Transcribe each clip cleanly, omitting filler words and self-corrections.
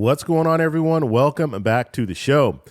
What's going on, everyone? Welcome back to the show.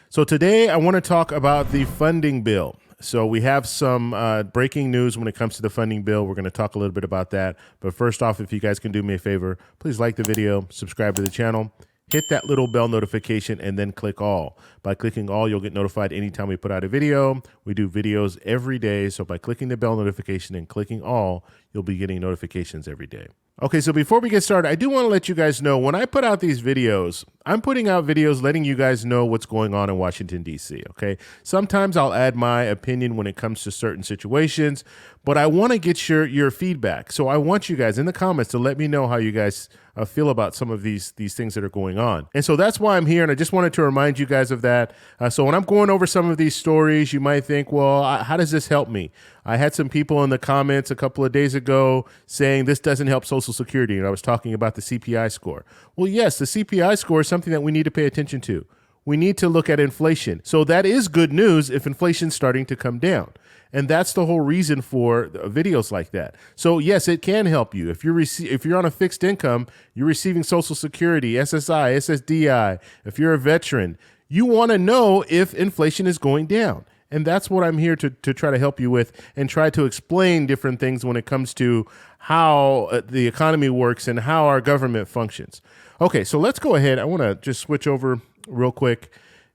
So today I want to talk about the funding bill. So we have some breaking news when it comes to the funding bill. We're going to talk a little bit about that. But first off, if you guys can do me a favor, please like the video, subscribe to the channel, hit that little bell notification, and then click all. By clicking all, you'll get notified anytime we put out a video. We do videos every day. So by clicking the bell notification and clicking all, you'll be getting notifications every day. Okay, so before we get started, I do want to let you guys know when I put out these videos, I'm putting out videos letting you guys know what's going on in Washington, D.C., okay? Sometimes I'll add my opinion when it comes to certain situations, but I want to get your feedback. So I want you guys in the comments to let me know how you guys feel about some of these things that are going on. And so that's why I'm here, and I just wanted to remind you guys of that. So when I'm going over some of these stories, you might think, well, how does this help me? I had some people in the comments a couple of days ago saying this doesn't help Social Security, and I was talking about the CPI score. Well, yes, the CPI score is something that we need to pay attention to. We need to look at inflation. So that is good news if inflation's starting to come down. And that's the whole reason for videos like that. So yes, it can help you. If you're on a fixed income, you're receiving Social Security, SSI, SSDI. If you're a veteran, you want to know if inflation is going down. And that's what I'm here to try to help you with and try to explain different things when it comes to how the economy works and how our government functions. Okay, so let's go ahead. I want to just switch over real quick.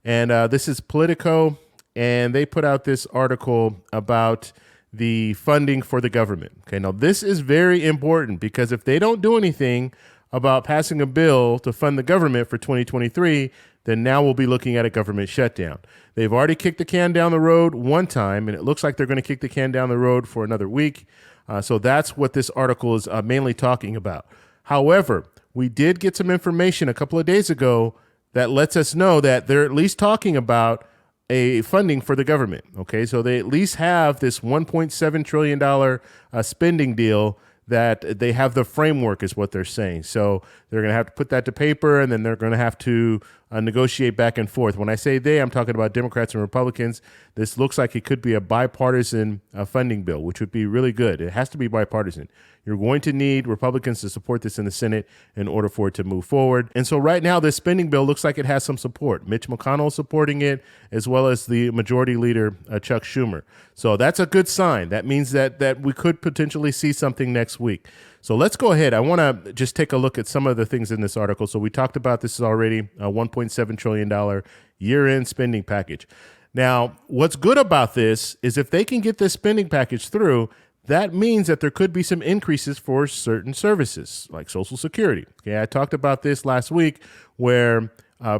And this is Politico, and they put out this article about the funding for the government. Okay, now this is very important because if they don't do anything about passing a bill to fund the government for 2023, then now we'll be looking at a government shutdown. They've already kicked the can down the road one time, and it looks like they're going to kick the can down the road for another week. So that's what this article is mainly talking about. However, we did get some information a couple of days ago that lets us know that they're at least talking about a funding for the government. Okay, so they at least have this $1.7 trillion spending deal that they have the framework is what they're saying. So they're going to have to put that to paper, and then they're going to have to negotiate back and forth. When I say they, I'm talking about Democrats and Republicans. This looks like it could be a bipartisan funding bill, which would be really good. It has to be bipartisan. You're going to need Republicans to support this in the Senate in order for it to move forward. And so right now, this spending bill looks like it has some support. Mitch McConnell is supporting it, as well as the majority leader, Chuck Schumer. So that's a good sign. That means that we could potentially see something next week. So let's go ahead. I want to just take a look at some of the things in this article. So we talked about this already, a $1.7 trillion year-end spending package. Now, what's good about this is if they can get this spending package through, that means that there could be some increases for certain services like Social Security. Okay, I talked about this last week where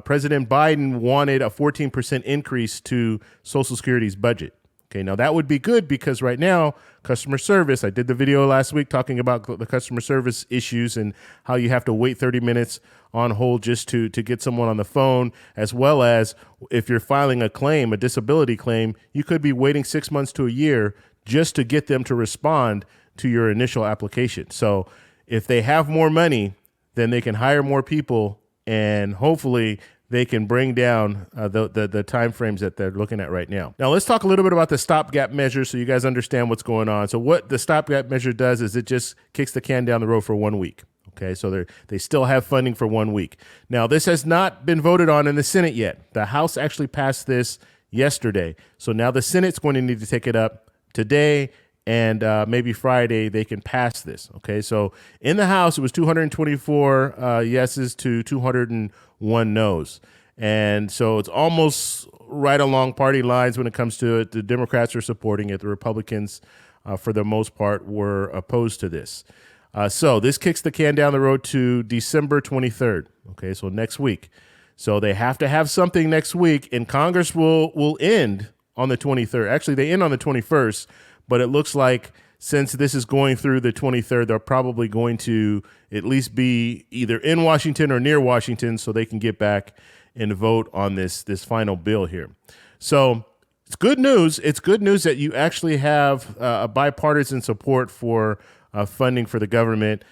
President Biden wanted a 14% increase to Social Security's budget. Okay, now that would be good because right now, customer service, I did the video last week talking about the customer service issues and how you have to wait 30 minutes on hold just to get someone on the phone, as well as if you're filing a claim, a disability claim, you could be waiting 6 months to a year just to get them to respond to your initial application. So if they have more money, then they can hire more people, and hopefully they can bring down the time frames that they're looking at right now. Now, let's talk a little bit about the stopgap measure so you guys understand what's going on. So what the stopgap measure does is it just kicks the can down the road for 1 week. Okay, so they still have funding for 1 week. Now, this has not been voted on in the Senate yet. The House actually passed this yesterday. So now the Senate's going to need to take it up today, and maybe Friday they can pass this. Okay, so in the House, it was 224 yeses to 201 noes. And so it's almost right along party lines when it comes to it. The Democrats are supporting it. The Republicans, for the most part, were opposed to this. So this kicks the can down the road to December 23rd. Okay, so next week. So they have to have something next week, and Congress will end on the 23rd. Actually, they end on the 21st, but it looks like since this is going through the 23rd, they're probably going to at least be either in Washington or near Washington so they can get back and vote on this final bill here. So it's good news. It's good news that you actually have a bipartisan support for funding for the government.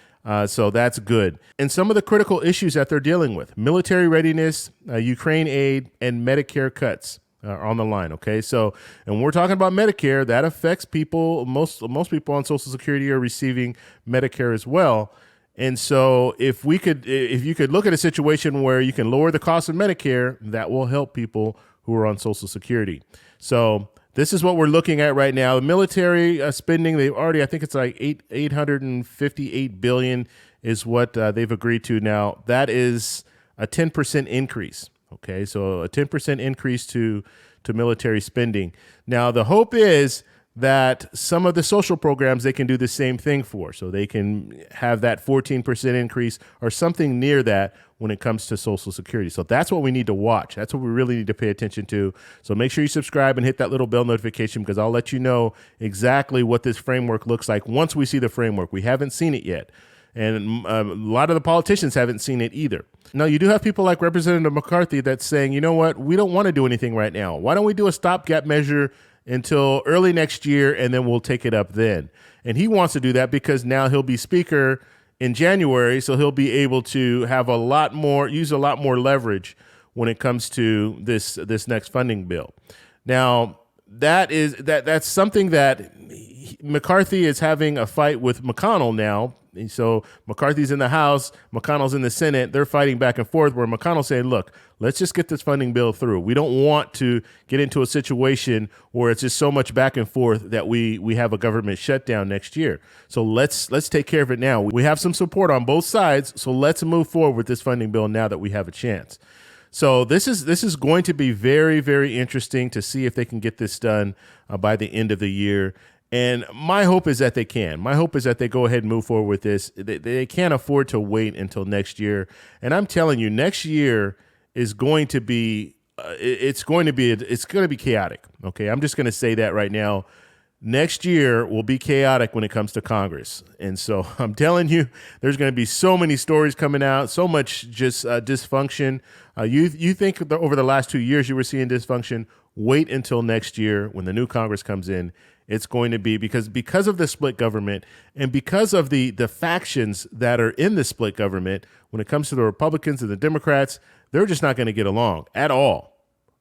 So that's good. And some of the critical issues that they're dealing with: military readiness, Ukraine aid, and Medicare cuts are on the line. Okay, so and we're talking about Medicare. That affects people. Most people on Social Security are receiving Medicare as well. And so if you could look at a situation where you can lower the cost of Medicare, that will help people who are on Social Security. So this is what we're looking at right now. The military spending, they've already, I think it's like $858 billion is what they've agreed to now. That is a 10% increase. Okay, so a 10% increase to military spending. Now, the hope is that some of the social programs they can do the same thing for. So they can have that 14% increase or something near that when it comes to Social Security. So that's what we need to watch. That's what we really need to pay attention to. So make sure you subscribe and hit that little bell notification, because I'll let you know exactly what this framework looks like once we see the framework. We haven't seen it yet. And a lot of the politicians haven't seen it either. Now, you do have people like Representative McCarthy that's saying, you know what, we don't want to do anything right now. Why don't we do a stopgap measure until early next year, and then we'll take it up then? And he wants to do that because now he'll be speaker in January, so he'll be able to have use a lot more leverage when it comes to this next funding bill. Now, that's something that McCarthy is having a fight with McConnell now. And so McCarthy's in the House, McConnell's in the Senate. They're fighting back and forth where McConnell's saying, look, let's just get this funding bill through. We don't want to get into a situation where it's just so much back and forth that we have a government shutdown next year. So let's take care of it now. We have some support on both sides, so let's move forward with this funding bill now that we have a chance. So this is going to be very, very interesting to see if they can get this done by the end of the year. And my hope is that they can. My hope is that they go ahead and move forward with this. They can't afford to wait until next year. And I'm telling you, next year is going to be it's going to be chaotic. Okay, I'm just going to say that right now. Next year will be chaotic when it comes to Congress. And so I'm telling you, there's going to be so many stories coming out, so much just dysfunction. You think over the last 2 years you were seeing dysfunction. Wait until next year when the new Congress comes in. It's going to be because of the split government and because of the factions that are in the split government, when it comes to the Republicans and the Democrats, they're just not going to get along at all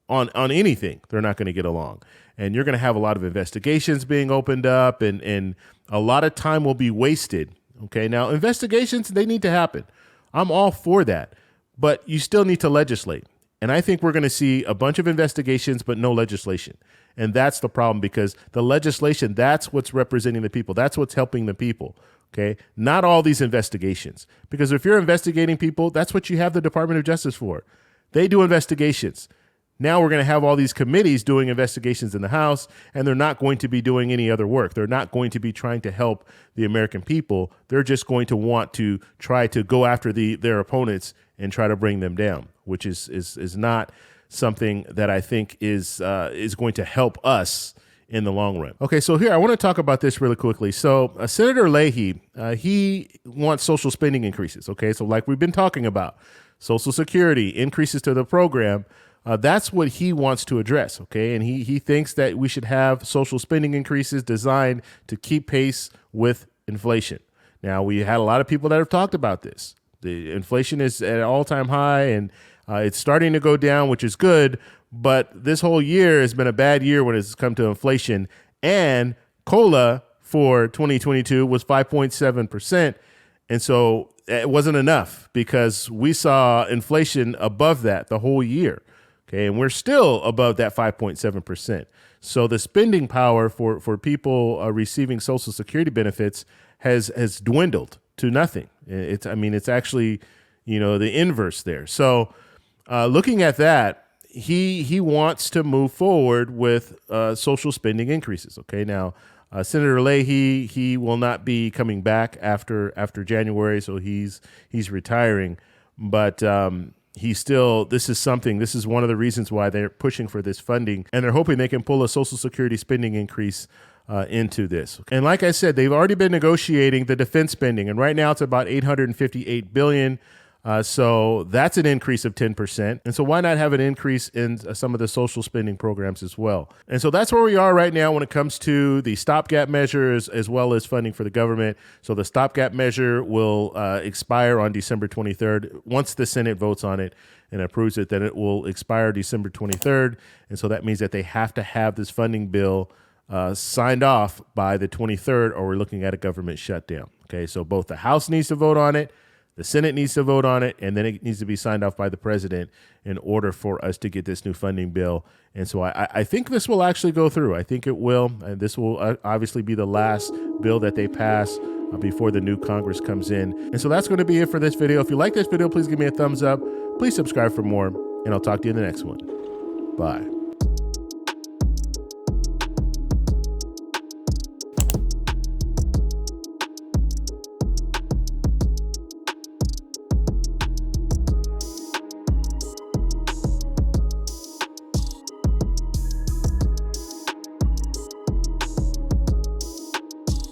on anything. They're not going to get along. And you're going to have a lot of investigations being opened up, and a lot of time will be wasted. Okay, now investigations, they need to happen. I'm all for that, but you still need to legislate. And I think we're going to see a bunch of investigations, but no legislation. And that's the problem, because the legislation, that's what's representing the people. That's what's helping the people. Okay, not all these investigations. Because if you're investigating people, that's what you have the Department of Justice for. They do investigations. Now we're going to have all these committees doing investigations in the House, and they're not going to be doing any other work. They're not going to be trying to help the American people. They're just going to want to try to go after their opponents and try to bring them down, which is not something that I think is going to help us in the long run. Okay, so here I want to talk about this really quickly. So Senator Leahy, he wants social spending increases. Okay, so like we've been talking about, Social Security increases to the program. That's what he wants to address, okay? And he thinks that we should have social spending increases designed to keep pace with inflation. Now, we had a lot of people that have talked about this. The inflation is at an all-time high, and it's starting to go down, which is good, but this whole year has been a bad year when it's come to inflation. And COLA for 2022 was 5.7%, and so it wasn't enough because we saw inflation above that the whole year. Okay, and we're still above that 5.7%. So the spending power for people receiving Social Security benefits has dwindled to nothing. It's actually, the inverse there. So looking at that, he wants to move forward with social spending increases. Okay, now Senator Leahy, he will not be coming back after January, so he's retiring, but this is one of the reasons why they're pushing for this funding, and they're hoping they can pull a Social Security spending increase into this. And like I said, they've already been negotiating the defense spending, and right now it's about $858 billion. So that's an increase of 10%. And so why not have an increase in some of the social spending programs as well? And so that's where we are right now when it comes to the stopgap measures as well as funding for the government. So the stopgap measure will expire on December 23rd. Once the Senate votes on it and approves it, then it will expire December 23rd. And so that means that they have to have this funding bill signed off by the 23rd, or we're looking at a government shutdown. Okay, so both the House needs to vote on it, the Senate needs to vote on it, and then it needs to be signed off by the president in order for us to get this new funding bill. And so I think this will actually go through. I think it will. And this will obviously be the last bill that they pass before the new Congress comes in. And so that's going to be it for this video. If you like this video, please give me a thumbs up. Please subscribe for more, and I'll talk to you in the next one. Bye.